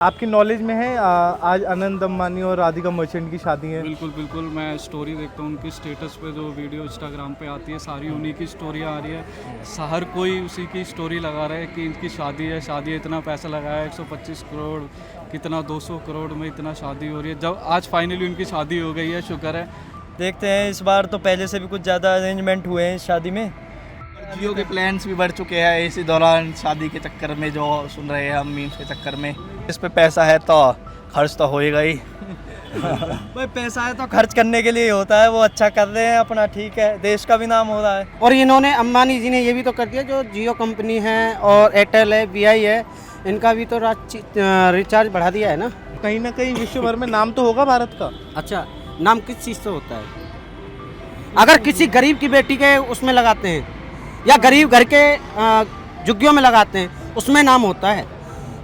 आपकी नॉलेज में है आज अनंत अंबानी और राधिका मर्चेंट की शादी है। बिल्कुल बिल्कुल, मैं स्टोरी देखता हूँ उनकी स्टेटस पे, जो वीडियो इंस्टाग्राम पे आती है सारी उन्हीं की स्टोरियाँ आ रही है। हर कोई उसी की स्टोरी लगा रहा है कि इनकी शादी है, शादी है, इतना पैसा लगाया 125 करोड़, कितना 200 करोड़ में इतना शादी हो रही है। जब आज फाइनली उनकी शादी हो गई है, शुक्र है। देखते हैं, इस बार तो पहले से भी कुछ ज़्यादा अरेंजमेंट हुए हैं इस शादी में। जियो के प्लान्स भी बढ़ चुके हैं इसी दौरान शादी के चक्कर में, जो सुन रहे हैं हम मीम्स के चक्कर में। इस पे पैसा है तो खर्च तो होएगा ही। भाई पैसा है तो खर्च करने के लिए ही होता है, वो अच्छा कर रहे हैं अपना, ठीक है, देश का भी नाम हो रहा है। और इन्होंने अंबानी जी ने ये भी तो कर दिया, जो जियो कंपनी है और एयरटेल है, वीआई है, इनका भी तो रिचार्ज बढ़ा दिया है ना कहीं विश्व भर में नाम तो होगा भारत का। अच्छा, नाम किस चीज़ से होता है? अगर किसी गरीब की बेटी के उसमें लगाते हैं या गरीब घर के झुग्गियों में लगाते हैं, उसमें नाम होता है।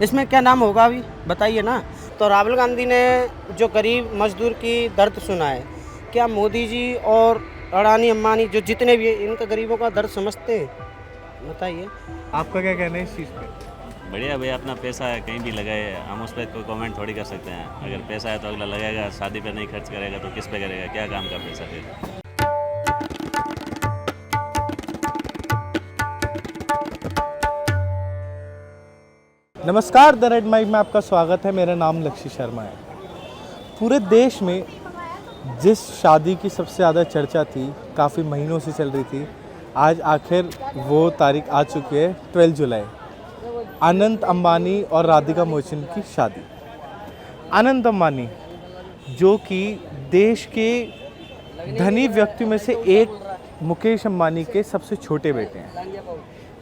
इसमें क्या नाम होगा अभी बताइए ना। तो राहुल गांधी ने जो गरीब मजदूर की दर्द सुना है, क्या मोदी जी और अडानी अंबानी जो जितने भी इनका गरीबों का दर्द समझते हैं? बताइए। आपका क्या कहना है इस चीज़ पे? बढ़िया भैया, अपना पैसा है कहीं भी लगाए, हम उस पर कोई कमेंट थोड़ी कर सकते हैं। अगर पैसा है तो अगला लगाएगा, शादी पे नहीं खर्च करेगा तो किस पे करेगा, क्या काम का पैसा फिर। नमस्कार, द रेड माइक में आपका स्वागत है। मेरा नाम लक्ष्य शर्मा है। पूरे देश में जिस शादी की सबसे ज़्यादा चर्चा थी, काफ़ी महीनों से चल रही थी, आज आखिर वो तारीख आ चुकी है, 12 जुलाई। अनंत अंबानी और राधिका मर्चेंट की शादी। अनंत अंबानी जो कि देश के धनी व्यक्तियों में से एक मुकेश अंबानी के सबसे छोटे बेटे हैं।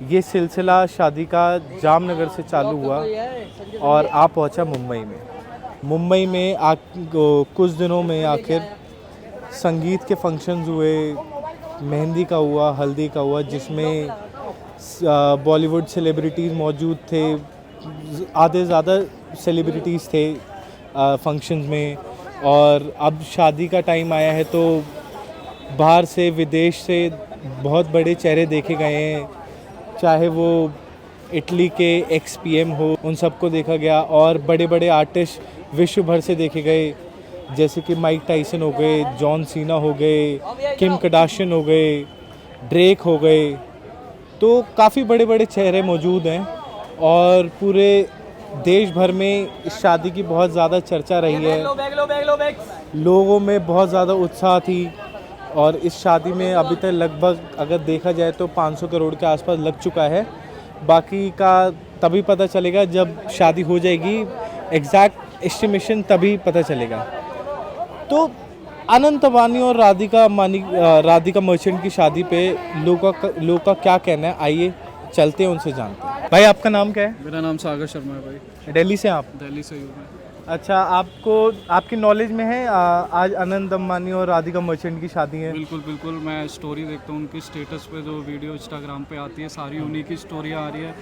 ये सिलसिला शादी का जामनगर से चालू हुआ और आ पहुंचा मुंबई में। मुंबई में कुछ दिनों में आखिर संगीत के फंक्शंस हुए, मेहंदी का हुआ, हल्दी का हुआ, जिसमें बॉलीवुड सेलिब्रिटीज़ मौजूद थे। आधे ज़्यादा सेलिब्रिटीज़ थे फंक्शंस में। और अब शादी का टाइम आया है तो बाहर से, विदेश से बहुत बड़े चेहरे देखे गए हैं, चाहे वो इटली के XPM हो, उन सबको देखा गया। और बड़े बड़े आर्टिस्ट विश्व भर से देखे गए, जैसे कि माइक टाइसन हो गए, जॉन सीना हो गए, किम कार्दाशियन हो गए, ड्रेक हो गए। तो काफ़ी बड़े बड़े चेहरे मौजूद हैं और पूरे देश भर में इस शादी की बहुत ज़्यादा चर्चा रही है। लोगों में बहुत ज़्यादा उत्साह थी और इस शादी में अभी तक लगभग अगर देखा जाए तो 500 करोड़ के आसपास लग चुका है। बाकी का तभी पता चलेगा जब शादी हो जाएगी, एग्जैक्ट एस्टिमेशन तभी पता चलेगा। तो अनंत अंबानी और राधिका मर्चेंट की शादी पे लोगों का क्या कहना है, आइए चलते हैं, उनसे जानते हैं। भाई, आपका नाम क्या है? मेरा नाम सागर शर्मा है भाई। दिल्ली से आप? दिल्ली से हूँ मैं। अच्छा, आपकी नॉलेज में है आज अनंत अंबानी और राधिका मर्चेंट की शादी है। बिल्कुल बिल्कुल, मैं स्टोरी देखता हूँ उनकी स्टेटस पे, जो वीडियो इंस्टाग्राम पे आती है सारी उन्हीं की स्टोरियाँ आ रही है।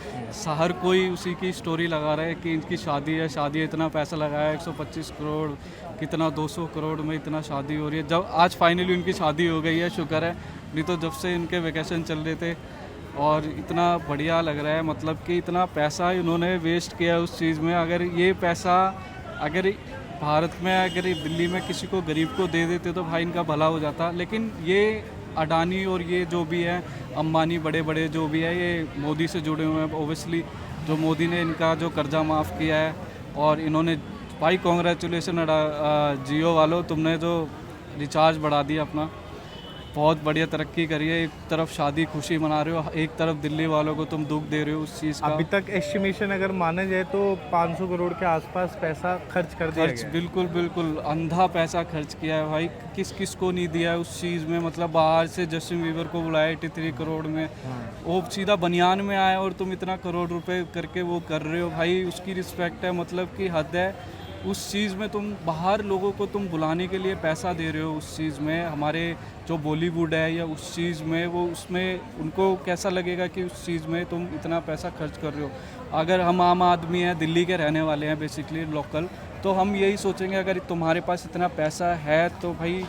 हर कोई उसी की स्टोरी लगा रहा है कि इनकी शादी है, शादी है, इतना पैसा लगाया 125 करोड़, कितना 200 करोड़ में इतना शादी हो रही है। जब आज फाइनली उनकी शादी हो गई है, शुक्र है। नहीं तो जब से इनके वेकेशन चल रहे थे और इतना बढ़िया लग रहा है, मतलब कि इतना पैसा इन्होंने वेस्ट किया उस चीज़ में। अगर ये पैसा अगर भारत में, अगर दिल्ली में किसी को गरीब को दे देते तो भाई इनका भला हो जाता। लेकिन ये अडानी और ये जो भी है अंबानी, बड़े बड़े जो भी है, ये मोदी से जुड़े हुए हैं ओबियसली। जो मोदी ने इनका जो कर्जा माफ़ किया है, और इन्होंने भाई कॉन्ग्रेचुलेसन जियो वालों, तुमने जो रिचार्ज बढ़ा दिया अपना, बहुत बढ़िया तरक्की करी है। एक तरफ शादी खुशी मना रहे हो, एक तरफ दिल्ली वालों को तुम दुख दे रहे हो उस चीज़ का। अभी तक एस्टिमेशन अगर माना जाए तो 500 करोड़ के आसपास पैसा खर्च कर दिया गया है। बिल्कुल बिल्कुल, अंधा पैसा खर्च किया है भाई। किस को नहीं दिया है उस चीज़ में। मतलब बाहर से जस्टिन बीबर को बुलाया 83 करोड़ में, वो सीधा बनियान में आया और तुम इतना करोड़ रुपए करके वो कर रहे हो भाई। उसकी रिस्पेक्ट है, मतलब कि हद है उस चीज़ में। तुम बाहर लोगों को तुम बुलाने के लिए पैसा दे रहे हो उस चीज़ में। हमारे जो बॉलीवुड है या उस चीज़ में, वो उसमें उनको कैसा लगेगा कि उस चीज़ में तुम इतना पैसा खर्च कर रहे हो। अगर हम आम आदमी हैं, दिल्ली के रहने वाले हैं बेसिकली लोकल, तो हम यही सोचेंगे अगर तुम्हारे पास इतना पैसा है तो भाई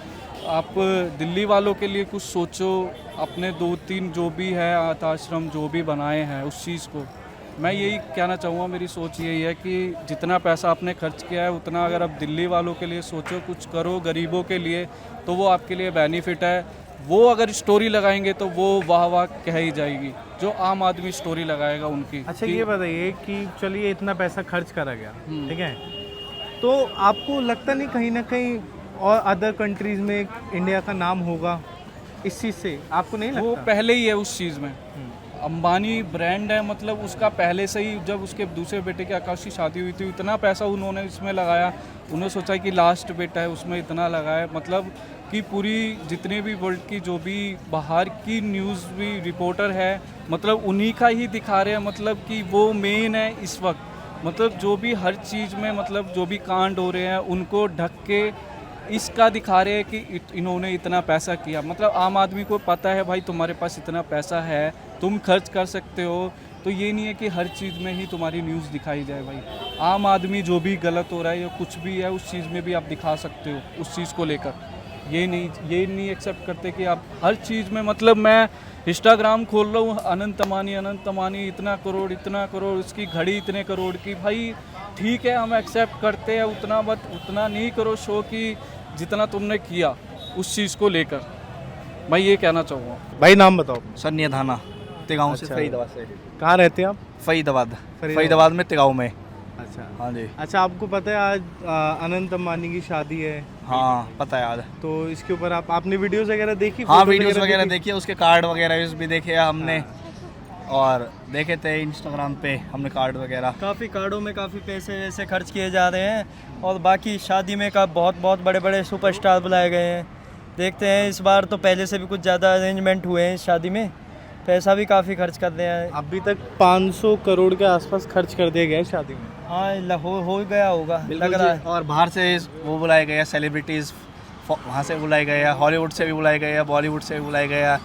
आप दिल्ली वालों के लिए कुछ सोचो। अपने 2-3 जो भी है अनाथ आश्रम जो भी बनाए हैं उस चीज़ को मैं यही कहना चाहूँगा, मेरी सोच यही है कि जितना पैसा आपने खर्च किया है उतना अगर आप दिल्ली वालों के लिए सोचो, कुछ करो गरीबों के लिए, तो वो आपके लिए बेनिफिट है। वो अगर स्टोरी लगाएंगे तो वो वाह वाह कह ही जाएगी, जो आम आदमी स्टोरी लगाएगा उनकी। अच्छा ये बताइए कि चलिए इतना पैसा खर्च करा गया, ठीक है, तो आपको लगता नहीं कहीं ना कहीं और अदर कंट्रीज में इंडिया का नाम होगा इस चीज़ से? आपको नहीं वो लगता? पहले ही है उस चीज़ में। अंबानी ब्रांड है, मतलब उसका पहले से ही, जब उसके दूसरे बेटे की आकाश की शादी हुई थी इतना पैसा उन्होंने इसमें लगाया, उन्होंने सोचा कि लास्ट बेटा है उसमें इतना लगाया, मतलब कि पूरी जितने भी वर्ल्ड की जो भी बाहर की न्यूज़ भी रिपोर्टर है मतलब उन्हीं का ही दिखा रहे हैं, मतलब कि वो मेन है इस वक्त, मतलब जो भी हर चीज़ में मतलब जो भी कांड हो रहे हैं उनको ढक के इसका दिखा रहे हैं कि इन्होंने इतना पैसा किया। मतलब आम आदमी को पता है भाई तुम्हारे पास इतना पैसा है, तुम खर्च कर सकते हो, तो ये नहीं है कि हर चीज़ में ही तुम्हारी न्यूज़ दिखाई जाए। भाई आम आदमी जो भी गलत हो रहा है या कुछ भी है उस चीज़ में भी आप दिखा सकते हो उस चीज़ को लेकर। ये नहीं एक्सेप्ट करते कि आप हर चीज़ में, मतलब मैं इंस्टाग्राम खोल रहा हूँ अनंत अंबानी इतना करोड़, उसकी घड़ी इतने करोड़ की। भाई ठीक है हम एक्सेप्ट करते हैं उतना, बट उतना नहीं करो शो की जितना तुमने किया उस चीज़ को लेकर। मैं ये कहना चाहूँगा। भाई नाम बताओ। सन्या धाना, तिगाँव से, अच्छा। फरीदाबाद से। कहाँ रहते हैं आप? फरीदाबाद में तिगाँव में। अच्छा हाँ जी। अच्छा, आपको पता है आज अनंत अंबानी की शादी है? हाँ पता है याद। तो इसके ऊपर आपने वीडियोस वगैरह देखी? हाँ फोटोज वीडियोस वगैरह देखी? देखिए, उसके कार्ड वगैरह भी देखे हमने, और देखे थे इंस्टाग्राम पे हमने कार्ड वगैरह। काफ़ी कार्डों में काफ़ी पैसे वैसे खर्च किए जा रहे हैं, और बाकी शादी में का बहुत बड़े बड़े सुपरस्टार बुलाए गए हैं। देखते हैं इस बार तो पहले से भी कुछ ज़्यादा अरेंजमेंट हुए हैं इस शादी में, पैसा भी काफ़ी खर्च कर रहे हैं। अभी तक 500 करोड़ के आसपास खर्च कर दिया गया है शादी में। हाँ हो गया होगा लग रहा है। और बाहर से वो बुलाए गए हैं सेलिब्रिटीज़, वहाँ से बुलाए गए हैं, हॉलीवुड से भी बुलाए गए हैं, बॉलीवुड से भी बुलाए गए हैं।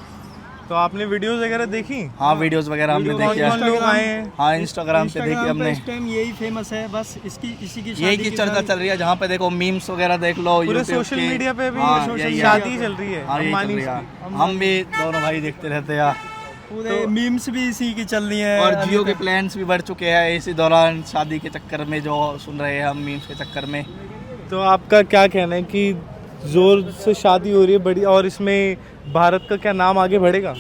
तो आपने वीडियोस वगैरह देखी? हाँ वीडियोस वगैरह हमने देखी कौन है। लोग आए हैं? हाँ इंस्टाग्राम पे देखी हमने। इस टाइम यही फेमस है, बस इसी की यही की चर्चा चल रही है, जहाँ पे देखो मीम्स वगैरह देख लो पूरे YouTube सोशल के। मीडिया पे भी हाँ, सोशल यही है। शादी चल रही है हाँ यही चल अंबानी रही है। की। हम भी दोनों भाई देखते रहते हैं। पूरे मीम्स भी इसी की चल रही है। और जियो के प्लान्स भी बढ़ चुके हैं इसी दौरान, शादी के चक्कर में जो सुन रहे हैं हम मीम्स के चक्कर में। तो आपका क्या कहना है कि जोर से शादी हो रही है बड़ी, और इसमें भारत का क्या नाम आगे बढ़ेगा?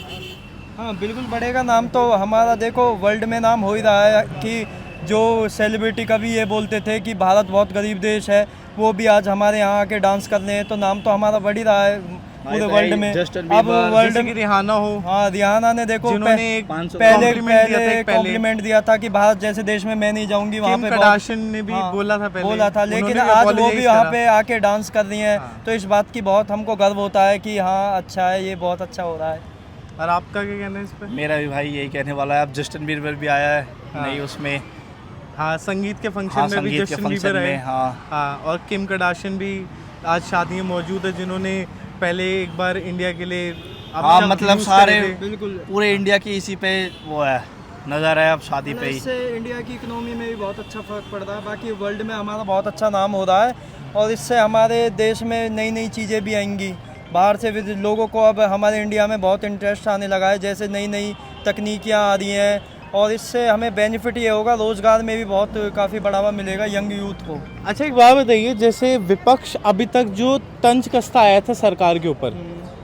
हाँ बिल्कुल बढ़ेगा नाम तो हमारा। देखो वर्ल्ड में नाम हो ही रहा है कि जो सेलिब्रिटी कभी ये बोलते थे कि भारत बहुत गरीब देश है, वो भी आज हमारे यहाँ आके डांस कर रहे हैं, तो नाम तो हमारा बढ़ ही रहा है पूरे वर्ल्ड में। अब वर्ल्ड जैसे कि रिहाना हो, हाँ रिहाना ने देखो जिन्होंने एक पहले compliment दिया था एक पहले। कॉम्प्लीमेंट दिया था कि भारत जैसे देश में मैं नहीं जाऊंगी, वहाँ किम पे कार्दाशियन ने भी हाँ, बोला था पहले, बोला था, लेकिन उन्होंने भी आज वो apologize भी वहाँ करा। पे आके डांस कर रही हैं। तो इस बात की बहुत हमको गर्व होता है कि हाँ अच्छा है, ये बहुत अच्छा हो रहा है। और आपका क्या कहना है इस पे? मेरा भी भाई यही कहने वाला है। अब जस्टिन बीबर भी आया है नहीं उसमें। हाँ संगीत के फंक्शन हाँ में भी संगीत के जस्टिन फंक्शन बीबर में। है। हाँ हाँ, और किम कार्दाशियन भी आज शादी में मौजूद है, जिन्होंने पहले एक बार इंडिया के लिए हाँ मतलब सारे बिल्कुल पूरे इंडिया की इसी पे वो है, नज़र है अब शादी पे ही। इससे इंडिया की इकोनॉमी में भी बहुत अच्छा फर्क पड़ रहा है, बाकी वर्ल्ड में हमारा बहुत अच्छा नाम हो रहा है, और इससे हमारे देश में नई चीज़ें भी आएंगी। बाहर से भी लोगों को अब हमारे इंडिया में बहुत इंटरेस्ट आने लगा है, जैसे नई तकनीकियाँ आ रही हैं, और इससे हमें बेनिफिट ये होगा, रोज़गार में भी बहुत काफ़ी बढ़ावा मिलेगा यंग यूथ को। अच्छा एक बात बताइए, जैसे विपक्ष अभी तक जो तंज कसता आया था सरकार के ऊपर,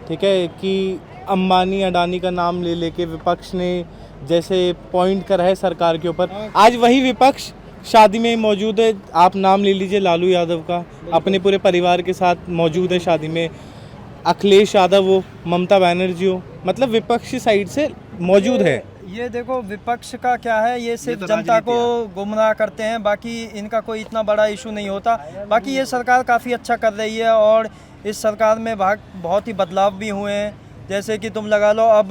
ठीक है, कि अंबानी अडानी का नाम ले लेके विपक्ष ने जैसे पॉइंट करा है सरकार के ऊपर, आज वही विपक्ष शादी में मौजूद है। आप नाम ले लीजिए लालू यादव का, अपने पूरे परिवार के साथ मौजूद है शादी में। अखिलेश यादव हो, ममता बनर्जी हो, मतलब विपक्षी साइड से मौजूद है। ये देखो विपक्ष का क्या है, ये सिर्फ जनता को गुमराह करते हैं, बाकी इनका कोई इतना बड़ा इशू नहीं होता। बाकी ये सरकार काफ़ी अच्छा कर रही है, और इस सरकार में बहुत ही बदलाव भी हुए हैं। जैसे कि तुम लगा लो, अब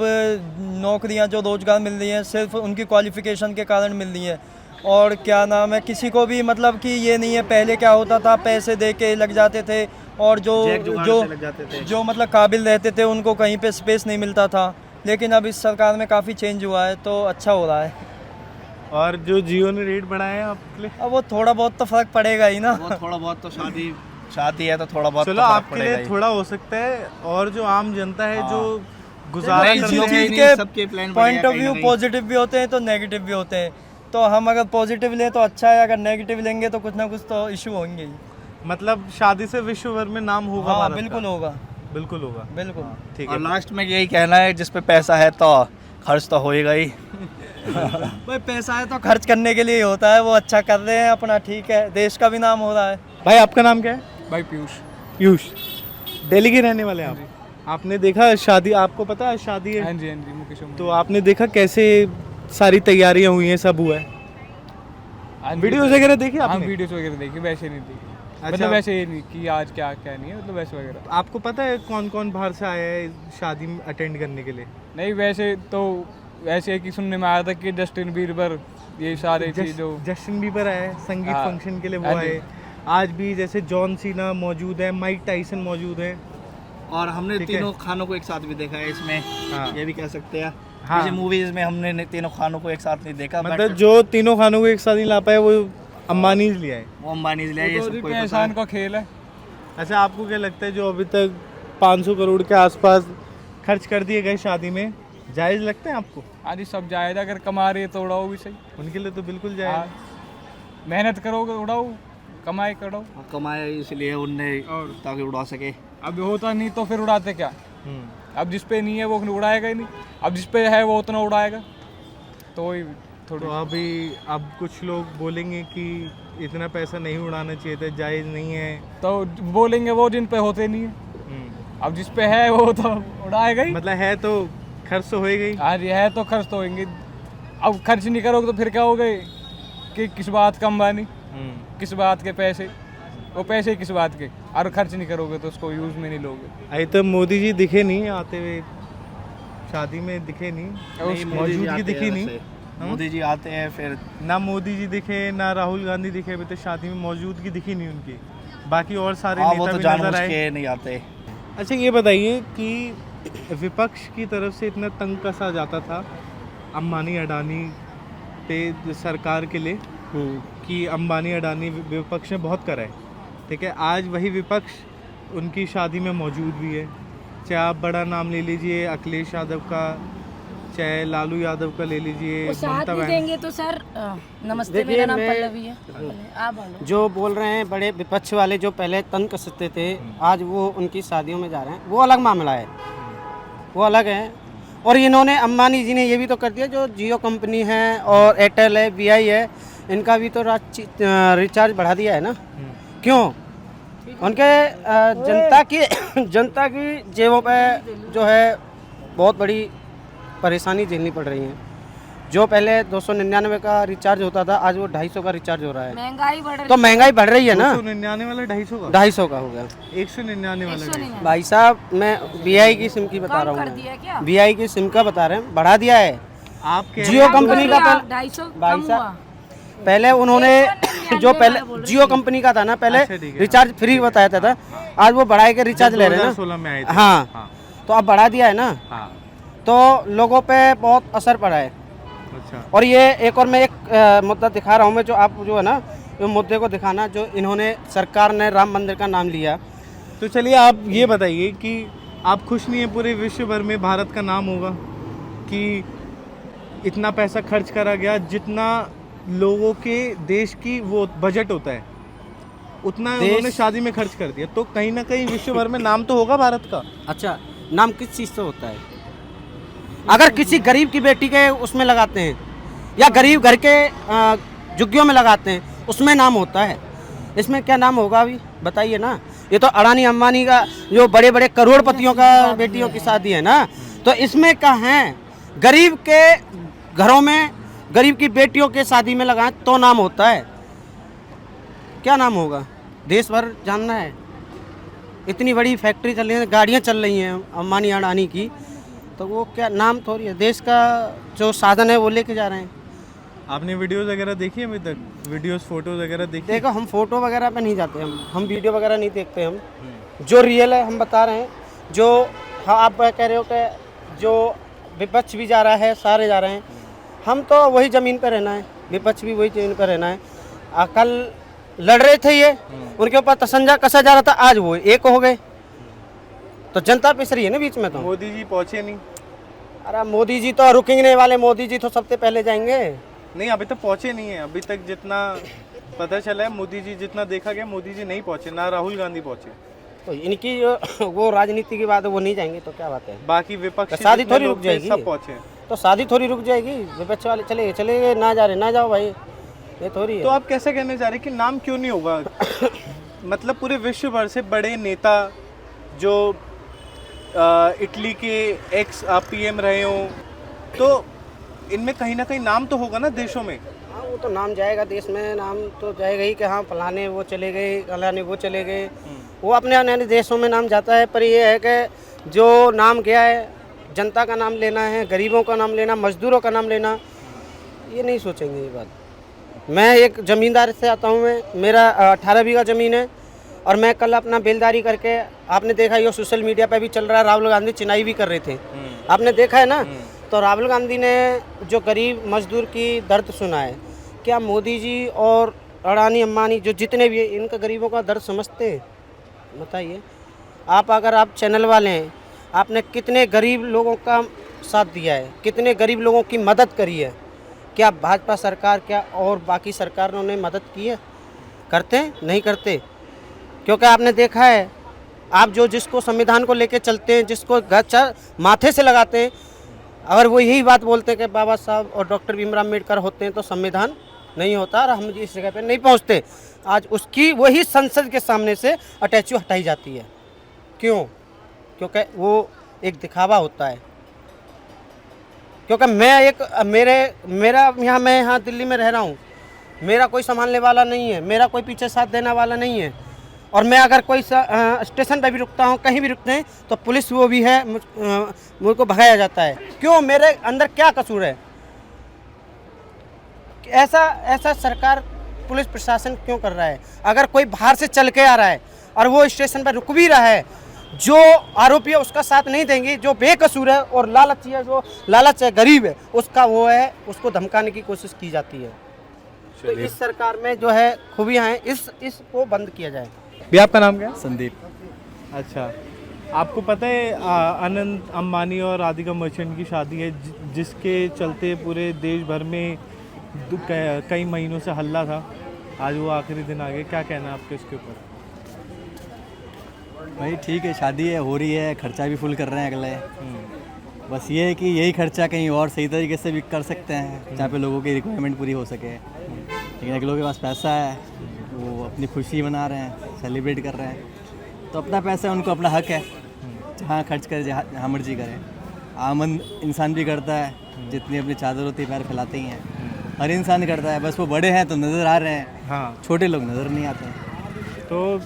नौकरियां जो रोज़गार मिल रही हैं सिर्फ उनकी क्वालिफ़िकेशन के कारण मिल रही हैं, और क्या नाम है, किसी को भी मतलब कि ये नहीं है, पहले क्या होता था पैसे दे के लग जाते थे, और जो मतलब काबिल रहते थे उनको कहीं पे स्पेस नहीं मिलता था, लेकिन अब इस सरकार में काफ़ी चेंज हुआ है, तो अच्छा हो रहा है। और जो जियो ने रेट बढ़ाया है आपके लिए, अब वो थोड़ा बहुत तो फ़र्क पड़ेगा ही ना। वो थोड़ा बहुत तो शादी है तो थोड़ा बहुत चलो तो फर्क आपके लिए पड़ेगा ही। थोड़ा हो सकता है, और जो आम जनता है जो नहीं, गुजारा किसी करने चीज़ नहीं, सबके के plan पॉइंट बढ़िया ऑफ व्यू कहीं ना पॉजिटिव भी होते हैं तो नेगेटिव भी होते हैं। तो हम अगर पॉजिटिव लें तो अच्छा है, अगर नेगेटिव लेंगे तो कुछ ना कुछ तो इशू होंगे ही। मतलब शादी से विश्व भर में नाम होगा हाँ भारत बिल्कुल का? होगा, बिल्कुल होगा। बिल्कुल। ठीक और है। लास्ट में यही कहना है, जिस पे पैसा है तो खर्च तो होएगा ही। भाई पैसा है तो खर्च करने के लिए ही होता है, वो अच्छा कर रहे हैं अपना, ठीक है, देश का भी नाम हो रहा है। भाई आपका नाम क्या है? भाई पीयूष। पीयूष। दिल्ली के रहने वाले हैं आप? आपने देखा शादी, आपको पता है शादी है? हाँ जी मुकेश अंबानी। तो आपने देखा कैसे सारी तैयारियां हुई हैं, सब हुआ है? हाँ जी, वीडियोस वगैरह देखी हाँ आपने? वीडियोस वगैरह देखी, वैसे नहीं देखी। अच्छा। मतलब वैसे ये नहीं कि आज क्या क्या नहीं है, मतलब वैसे वगैरह आपको पता है कौन कौन बाहर से आया है शादी में अटेंड करने के लिए? नहीं। वैसे तो वैसे कि सुनने में आया था कि जस्टिन बीबर, ये सारे चीज जो जस्टिन बीबर आए हैं संगीत हाँ। फंक्शन के लिए, वो हाँ जी। आए। आज भी जैसे जॉन सीना मौजूद है, माइक टाइसन मौजूद है। और हमने ठीक है। तीनों खानों को एक साथ भी देखा है इसमें। हाँ। ये भी कह सकते हैं। हाँ। जैसे मूवीज में हमने तीनों खानों को एक साथ नहीं देखा, मतलब but जो तीनों खानों को एक साथ नहीं ला पाए वो अंबानी लिया है। वो अंबानी लिया, ये तो सबको ही पता एहसान है। का खेल है। अच्छा, आपको क्या लगता है जो अभी तक 500 करोड़ के आसपास खर्च कर दिए गए शादी में, जायज़ लगता है आपको? हाँ जी सब जायज़, अगर कमा रही है तो उड़ाओ भी सही। उनके लिए तो बिल्कुल हाँ, जायज़। मेहनत करोगे उड़ाओ, कमाई करो। हाँ, कमाया इसलिए उनने और ताकि उड़ा सके। अब होता नहीं तो फिर उड़ाते क्या? हम्म। अब जिस पे नहीं है वो उड़ाएगा ही नहीं, अब जिस पे है वो उतना उड़ाएगा। तो वही थोड़ी तो अभी अब कुछ लोग बोलेंगे कि इतना पैसा नहीं उड़ाना चाहिए था, जायज़ नहीं है। तो बोलेंगे वो जिन पे होते नहीं है। अब जिस पे है वो तो उड़ाएगा ही। मतलब है तो खर्च तो होएगा ही। हाँ जी है तो खर्च तो होंगे। अब खर्च नहीं करोगे तो फिर क्या हो गए कि किस बात का अंबानी, किस बात के पैसे, वो पैसे किस बात के, और खर्च नहीं करोगे तो उसको यूज़ में नहीं लोगे। अभी तो मोदी जी दिखे नहीं आते हुए, शादी में दिखे नहीं, नहीं, मोदी जी मौजूदगी आते दिखी हैं नहीं। वैसे। मोदी जी आते हैं, फिर ना मोदी जी दिखे ना राहुल गांधी दिखे, अभी तो शादी में मौजूदगी दिखी नहीं उनकी। बाकी और सारे हाँ वो नेता तो भी नजर जानबूझ आए। के नहीं आते। अच्छा ये बताइए कि विपक्ष की तरफ से इतना तंग कसा जाता था अंबानी अडानी पे सरकार के लिए कि अंबानी अडानी विपक्ष ने बहुत करा है, ठीक है। आज वही विपक्ष उनकी शादी में मौजूद भी है। चाहे आप बड़ा नाम ले लीजिए अखिलेश यादव का, चाहे लालू यादव का ले लीजिए, वो साथ ममता भी बनर्जी। देंगे तो सर नमस्ते, देखिए, मेरा नाम मैं- पल्लवी है। आप बोलो। जो बोल रहे हैं बड़े विपक्ष वाले, जो पहले तंग कसते थे, आज वो उनकी शादियों में जा रहे हैं, वो अलग मामला है, वो अलग है। और इन्होंने अंबानी जी ने ये भी तो कर दिया, जो जियो कंपनी है और एयरटेल है, वीआई है, इनका भी तो रिचार्ज बढ़ा दिया है ना। क्यों? उनके जनता की जेबों पे जो है बहुत बड़ी परेशानी झेलनी पड़ रही है। जो पहले 299 का रिचार्ज होता था, आज वो 250 का रिचार्ज हो रहा है। महंगाई बढ़ रही तो महंगाई बढ़ रही है ना। 299 वाला 250 का, 250 का हो गया। 199 वाला 250। भाई साहब, मैं वीआई की सिम की बता कम रहा कर दिया क्या? हूँ, वीआई की सिम का बता रहे हैं, बढ़ा दिया है। आप कह जियो कंपनी का 250 भाई कम साहब, हुआ। पहले उन्होंने जो पहले जियो कंपनी का था ना, पहले अच्छा, ठीक है, रिचार्ज फ्री बताया था, आज वो बढ़ाए के रिचार्ज ले रहे हैं 2016 में आए ना। थे। हाँ, हाँ, तो अब बढ़ा दिया है ना, हाँ, तो लोगों पे बहुत असर पड़ा है। अच्छा। और ये एक और मैं एक मुद्दा दिखा रहा हूँ मैं, जो आप जो है ना, जो मुद्दे को दिखाना, जो इन्होंने सरकार ने राम मंदिर का नाम लिया। तो चलिए आप ये बताइए कि आप खुश नहीं है पूरे विश्व भर में भारत का नाम होगा कि इतना पैसा खर्च करा गया, जितना लोगों के देश की वो बजट होता है उतना उन्होंने शादी में खर्च कर दिया, तो कहीं ना कहीं विश्व भर में नाम तो होगा भारत का। अच्छा, नाम किस चीज़ से होता है? अगर किसी गरीब की बेटी के उसमें लगाते हैं, या गरीब घर के झुग्गियों में लगाते हैं, उसमें नाम होता है। इसमें क्या नाम होगा अभी बताइए ना। ये तो अडानी अंबानी का, जो बड़े बड़े करोड़पतियों का बेटियों की शादी है ना, तो इसमें क्या है, गरीब के घरों में गरीब की बेटियों के शादी में लगाएं तो नाम होता है। क्या नाम होगा? देश भर जानना है। इतनी बड़ी फैक्ट्री चल रही है, गाड़ियाँ चल रही हैं अंबानी अडानी की, तो वो क्या नाम थोड़ी है, देश का जो साधन है वो लेके जा रहे हैं। आपने वीडियोस वगैरह देखी है अभी तक? वीडियोस फोटोज वगैरह देखी? देखो, हम फोटो वगैरह पे नहीं जाते, हम वीडियो वगैरह नहीं देखते। हम जो रियल है हम बता रहे हैं। जो हाँ आप कह रहे हो कि जो विपक्ष भी जा रहा है, सारे जा रहे हैं, हम तो वही ज़मीन पे रहना है, विपक्ष भी वही ज़मीन पे रहना है। कल लड़ रहे थे ये, उनके ऊपर तसंजा कसा जा रहा था, आज वो एक हो गए, तो जनता पिस रही है ना बीच में। तो मोदी जी पहुंचे नहीं। अरे मोदी जी तो रुकेंगे वाले, मोदी जी तो सबसे पहले जाएंगे। नहीं अभी तक पहुंचे नहीं है। अभी तक जितना पता चला है मोदी जी, जितना देखा गया मोदी जी नहीं पहुंचे, ना राहुल गांधी पहुंचे। तो इनकी वो राजनीति की बात है, वो नहीं जाएंगे तो क्या बात है। बाकी विपक्ष तो शादी थोड़ी रुक जाएगी, सब पहुंचे। तो शादी थोड़ी रुक जाएगी, विपक्ष वाले चले गए, ना जा रहे ना जाओ भाई, ये थोड़ी है। तो आप कैसे कहने जा रहे कि नाम क्यों नहीं होगा? मतलब पूरे विश्व भर से बड़े नेता जो इटली के एक्स पीएम रहे हो, तो इनमें कहीं ना कहीं नाम तो होगा ना देशों में। हाँ वो तो नाम जाएगा, देश में नाम तो जाएगा ही कि हाँ फलाने वो चले गए, फलाने वो चले गए, वो अपने अन्य देशों में नाम जाता है। पर ये है कि जो नाम गया है, जनता का नाम लेना है, गरीबों का नाम लेना, मजदूरों का नाम लेना, ये नहीं सोचेंगे ये बात। मैं एक ज़मींदार से आता हूँ, मेरा 18 बीघा ज़मीन है और मैं कल अपना बेलदारी करके, आपने देखा ये सोशल मीडिया पे भी चल रहा है, राहुल गांधी चिनाई भी कर रहे थे, आपने देखा है ना। तो राहुल गांधी ने जो गरीब मजदूर की दर्द सुना है, क्या मोदी जी और अडानी अंबानी जो जितने भी हैं, इनका गरीबों का दर्द समझते हैं? बताइए आप, अगर आप चैनल वाले हैं, आपने कितने गरीब लोगों का साथ दिया है, कितने गरीब लोगों की मदद करी है? क्या भाजपा सरकार, क्या और बाकी सरकारों ने मदद की है? करते हैं? नहीं करते। क्योंकि आपने देखा है, आप जो जिसको संविधान को लेके चलते हैं, जिसको गच्चा माथे से लगाते हैं, अगर वो यही बात बोलते हैं कि बाबा साहब और डॉक्टर भीमराव अम्बेडकर होते हैं तो संविधान नहीं होता और हम इस जगह पे नहीं पहुंचते, आज उसकी वही संसद के सामने से अटैचू हटाई जाती है। क्यों? क्योंकि वो एक दिखावा होता है। क्योंकि मैं यहाँ दिल्ली में रह रहा हूँ, मेरा कोई संभालने वाला नहीं है, मेरा कोई पीछे साथ देने वाला नहीं है, और मैं अगर कोई स्टेशन पर भी रुकता हूँ, कहीं भी रुकते हैं तो पुलिस वो भी है, मुझको भगाया जाता है। क्यों? मेरे अंदर क्या कसूर है? ऐसा सरकार, पुलिस प्रशासन क्यों कर रहा है? अगर कोई बाहर से चल के आ रहा है और वो स्टेशन पर रुक भी रहा है, जो आरोपी है उसका साथ नहीं देंगे, जो बेकसूर है और लालची है, जो लालच है, गरीब है, उसका वो है, उसको धमकाने की कोशिश की जाती है। तो इस सरकार में जो है खूबियाँ हैं, इसको बंद किया जाए। भी आपका नाम क्या है? संदीप। अच्छा, आपको पता है अनंत अंबानी और राधिका मर्चेंट की शादी है, जिसके चलते पूरे देश भर में कई महीनों से हल्ला था, आज वो आखिरी दिन आ गए, क्या कहना है आपके इसके ऊपर? भाई ठीक है, शादी है, हो रही है, खर्चा भी फुल कर रहे हैं अगले। बस ये है कि यही खर्चा कहीं और सही तरीके से भी कर सकते हैं, जहाँ पे लोगों की रिक्वायरमेंट पूरी हो सके। लेकिन अगर लोगों के पास पैसा है, वो अपनी खुशी मना रहे हैं, सेलिब्रेट कर रहे हैं, तो अपना पैसा है, उनको अपना हक है, जहाँ खर्च करे, जहाँ मर्जी करें। आम इंसान भी करता है, जितनी अपनी चादर होती है पैर फैलाते ही हैं, हर इंसान करता है। बस वो बड़े हैं तो नज़र आ रहे हैं, हाँ, छोटे लोग नज़र नहीं आते हैं। तो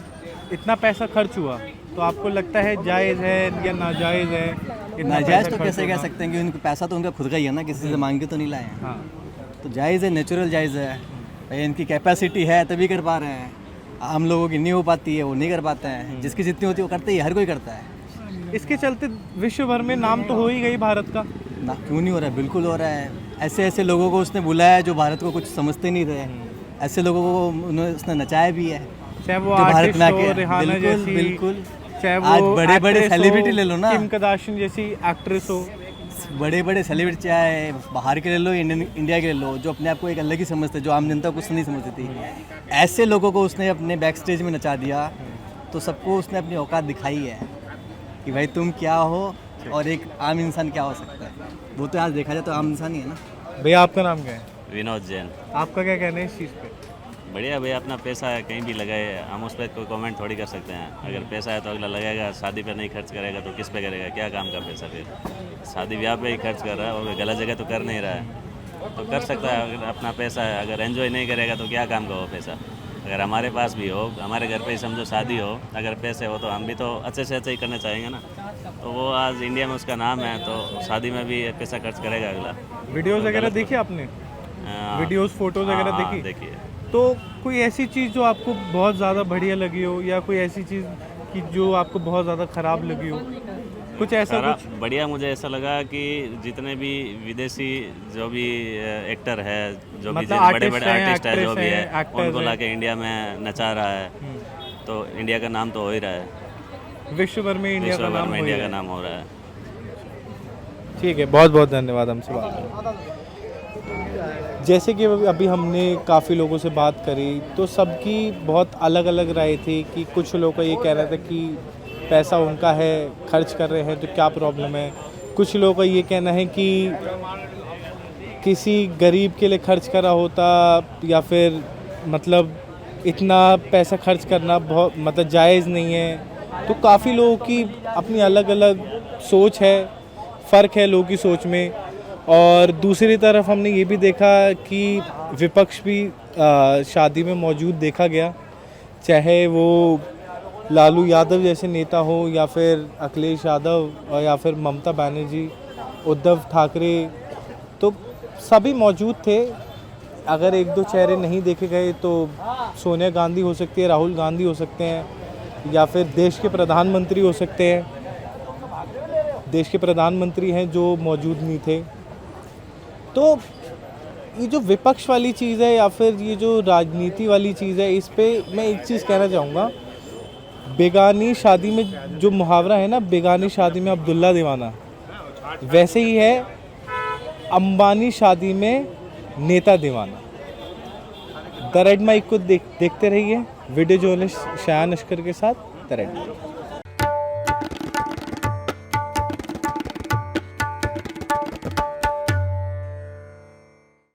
इतना पैसा खर्च हुआ तो आपको लगता है जायज़ है या नाजायज़ है? इतना नाजायज़ पैसा तो खर्च कैसे कह होना? सकते हैं कि उनका पैसा तो उनका खुद का ही है ना, किसी से मांग के तो नहीं लाए हैं। हाँ, तो जायज़ है, नेचुरल जायज़ है भाई, इनकी कैपेसिटी है तभी कर पा रहे हैं। आम लोगों की नहीं हो पाती है, वो नहीं कर पाते हैं। जिसकी जितनी होती है वो करते ही, हर कोई करता है। इसके चलते विश्व भर में नाम तो हो ही गई भारत का। ना क्यों नहीं हो रहा है? बिल्कुल हो रहा है। ऐसे ऐसे लोगों को उसने बुलाया जो भारत को कुछ समझते नहीं थे, ऐसे लोगों को उसने नचाया भी है, चाहे वो जो भारत आर्टिस्ट में हो, आके। रिहाना बिल्कुल जैसी, बिल्कुल। चाहे आज वो बड़े बड़े actress सेलिब्रिटी हो, ले लो ना, किम कार्दाशियन जैसी एक्ट्रेस हो, बड़े बड़े सेलिब्रिटी चाहे बाहर के ले लो, इंडिया के ले लो, जो अपने आप को एक अलग ही समझते, जो आम जनता को कुछ नहीं समझती थी, ऐसे लोगों को उसने अपने बैक स्टेज में नचा दिया। तो सबको उसने अपनी औकात दिखाई है कि भाई तुम क्या हो और एक आम इंसान क्या हो सकता है। वो तो आज देखा जाए तो आम इंसान ही है ना। भैया आपका नाम क्या है? विनोद जैन। आपका क्या कहना है इस चीज़ पे? बढ़िया भैया, अपना पैसा है, कहीं भी लगाए, हम उस पर कोई कमेंट थोड़ी कर सकते हैं। अगर पैसा है तो अगला लगाएगा, शादी पे नहीं खर्च करेगा तो किस पे करेगा? क्या काम का पैसा? फिर शादी ब्याह पे ही खर्च कर रहा है और गलत जगह तो कर नहीं रहा है, तो कर सकता है। अगर अपना पैसा है, अगर एंजॉय नहीं करेगा तो क्या काम का वो पैसा? अगर हमारे पास भी हो, हमारे घर पे ही समझो शादी हो, अगर पैसे हो तो हम भी तो अच्छे से अच्छे ही करना चाहेंगे ना। तो वो आज इंडिया में उसका नाम है, तो शादी में भी पैसा खर्च करेगा अगला। वीडियोस वगैरह देखी आपने? वीडियोस फोटोज वगैरह देखी? देखिए। तो कोई ऐसी चीज़ जो आपको बहुत ज़्यादा बढ़िया लगी हो, या कोई ऐसी चीज़ कि जो आपको बहुत ज़्यादा ख़राब लगी हो, कुछ ऐसा? कुछ बढ़िया मुझे ऐसा लगा कि जितने भी विदेशी जो भी एक्टर है, जो भी मतलब बड़े बड़े आर्टिस्ट है, जो भी है, actors उनको हैं। लाके इंडिया में नचा रहा है, तो इंडिया का नाम तो हो ही रहा है, विश्व भर में इंडिया विश्व का भर नाम में हो इंडिया ही का रहा है। नाम हो रहा है। ठीक है, बहुत बहुत धन्यवाद हमसे बात करने के लिए। जैसे कि अभी हमने काफ़ी लोगों से बात करी तो सबकी बहुत अलग अलग राय थी कि कुछ लोगों का ये कह रहा था कि पैसा उनका है, खर्च कर रहे हैं तो क्या प्रॉब्लम है। कुछ लोगों का ये कहना है कि किसी गरीब के लिए खर्च करा होता या फिर मतलब इतना पैसा खर्च करना बहुत मतलब जायज़ नहीं है। तो काफ़ी लोगों की अपनी अलग अलग सोच है, फ़र्क है लोगों की सोच में। और दूसरी तरफ हमने ये भी देखा कि विपक्ष भी शादी में मौजूद देखा गया, चाहे वो लालू यादव जैसे नेता हो या फिर अखिलेश यादव या फिर ममता बनर्जी, उद्धव ठाकरे, तो सभी मौजूद थे। अगर एक दो चेहरे नहीं देखे गए तो सोनिया गांधी हो सकती है, राहुल गांधी हो सकते हैं या फिर देश के प्रधानमंत्री हो सकते हैं। देश के प्रधानमंत्री हैं जो मौजूद नहीं थे। तो ये जो विपक्ष वाली चीज़ है या फिर ये जो राजनीति वाली चीज़ है, इस पे मैं एक चीज़ कहना चाहूँगा, बेगानी शादी में जो मुहावरा है ना, बेगानी शादी में अब्दुल्ला दीवाना, वैसे ही है अंबानी शादी में नेता दीवाना। द रेड माइक को देखते रहिए वीडियो जर्नलिस्ट शायान लश्कर के साथ द रेड माइक।